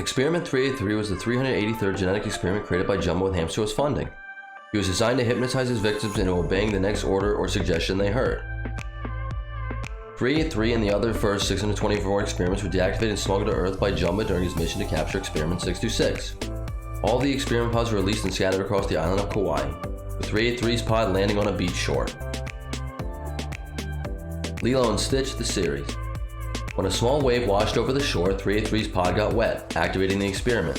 Experiment 383 was the 383rd genetic experiment created by Jumbo with Hamster's funding. He was designed to hypnotize his victims into obeying the next order or suggestion they heard. 383 and the other first 624 experiments were deactivated and smuggled to Earth by Jumbo during his mission to capture Experiment 626. All the experiment pods were released and scattered across the island of Kauai, with 383's pod landing on a beach shore. Lilo and Stitch, the series. When a small wave washed over the shore, 383's pod got wet, activating the experiment.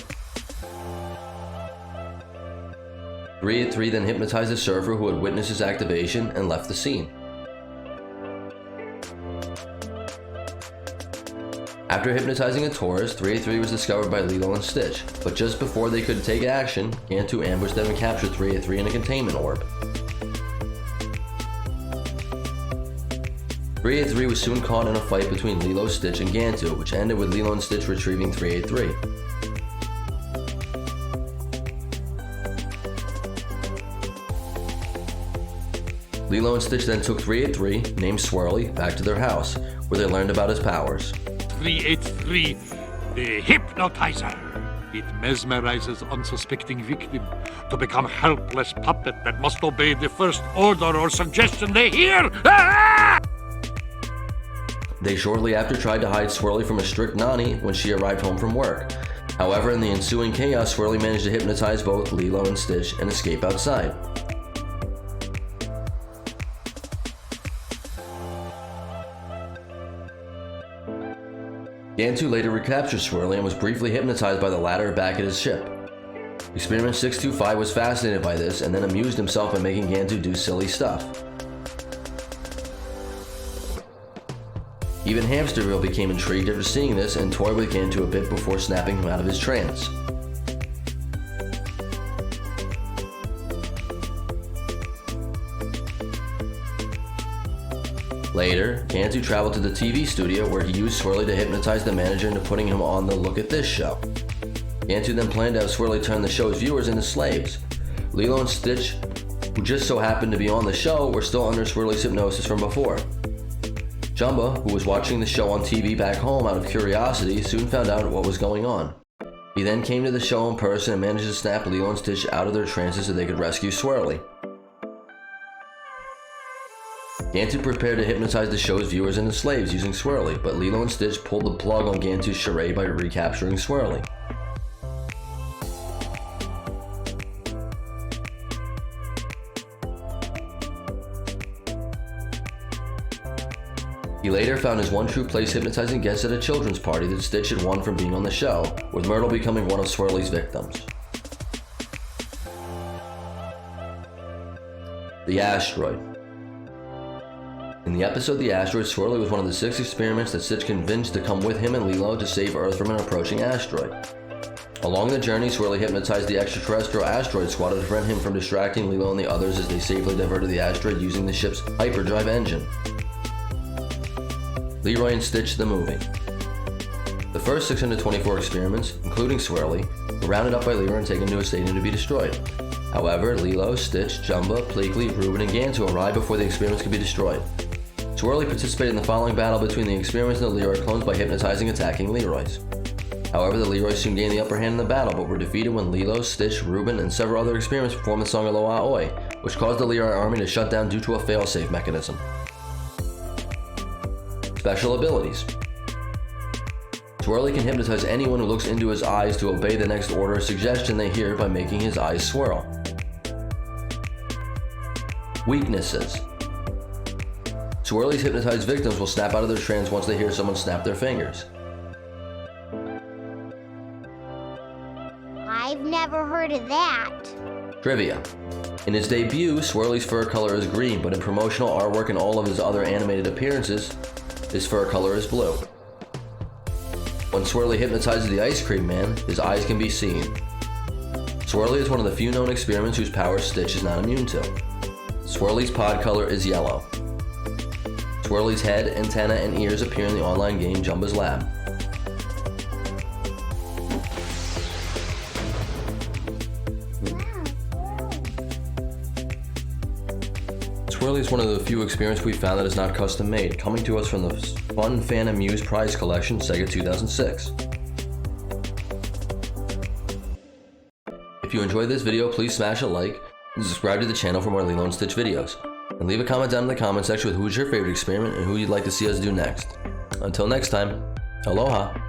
383 then hypnotized a surfer who had witnessed his activation and left the scene. After hypnotizing a tourist, 383 was discovered by Lilo and Stitch, but just before they could take action, Gantu ambushed them and captured 383 in a containment orb. 383 was soon caught in a fight between Lilo, Stitch, and Gantu, which ended with Lilo and Stitch retrieving 383. Lilo and Stitch then took 383, named Swirly, back to their house, where they learned about his powers. 383, the hypnotizer. It mesmerizes unsuspecting victim to become helpless puppet that must obey the first order or suggestion they hear. Ah! They shortly after tried to hide Swirly from a strict nanny when she arrived home from work. However, in the ensuing chaos, Swirly managed to hypnotize both Lilo and Stitch and escape outside. Gantu later recaptured Swirly and was briefly hypnotized by the latter back at his ship. Experiment 625 was fascinated by this and then amused himself by making Gantu do silly stuff. Even Hamsterville became intrigued after seeing this and toyed with Gantu a bit before snapping him out of his trance. Later, Gantu traveled to the TV studio where he used Swirly to hypnotize the manager into putting him on the Look at This show. Gantu then planned to have Swirly turn the show's viewers into slaves. Lilo and Stitch, who just so happened to be on the show, were still under Swirly's hypnosis from before. Jumbo, who was watching the show on TV back home out of curiosity, soon found out what was going on. He then came to the show in person and managed to snap Lilo and Stitch out of their trances so they could rescue Swirly. Gantu prepared to hypnotize the show's viewers into slaves using Swirly, but Lilo and Stitch pulled the plug on Gantu's charade by recapturing Swirly. He later found his one true place hypnotizing guests at a children's party that Stitch had won from being on the show, with Myrtle becoming one of Swirly's victims. The Asteroid. In the episode The Asteroid, Swirly was one of the 6 experiments that Stitch convinced to come with him and Lilo to save Earth from an approaching asteroid. Along the journey, Swirly hypnotized the extraterrestrial asteroid squad to prevent him from distracting Lilo and the others as they safely diverted the asteroid using the ship's hyperdrive engine. Leroy and Stitch the movie. The first 624 experiments, including Swirly, were rounded up by Leroy and taken to a stadium to be destroyed. However, Lilo, Stitch, Jumbo, Pleakley, Reuben, and Gantu arrived before the experiments could be destroyed. Swirly participated in the following battle between the experiments and the Leroy clones by hypnotizing attacking Leroys. However, the Leroys soon gained the upper hand in the battle, but were defeated when Lilo, Stitch, Reuben, and several other experiments performed the song Aloha Oi, which caused the Leroy army to shut down due to a failsafe mechanism. Special abilities. Swirly can hypnotize anyone who looks into his eyes to obey the next order or suggestion they hear by making his eyes swirl. Weaknesses. Swirly's hypnotized victims will snap out of their trance once they hear someone snap their fingers. I've never heard of that. Trivia. In his debut, Swirly's fur color is green, but in promotional artwork and all of his other animated appearances, his fur color is blue. When Swirly hypnotizes the ice cream man, his eyes can be seen. Swirly is one of the few known experiments whose powers Stitch is not immune to. Swirly's pod color is yellow. Swirly's head, antenna, and ears appear in the online game Jumbo's Lab. Swirly is one of the few experiments we found that is not custom made, coming to us from the Fun Fan Amuse Prize Collection, Sega 2006. If you enjoyed this video, please smash a like and subscribe to the channel for more Lilo and Stitch videos. And leave a comment down in the comment section with who's your favorite experiment and who you'd like to see us do next. Until next time, aloha!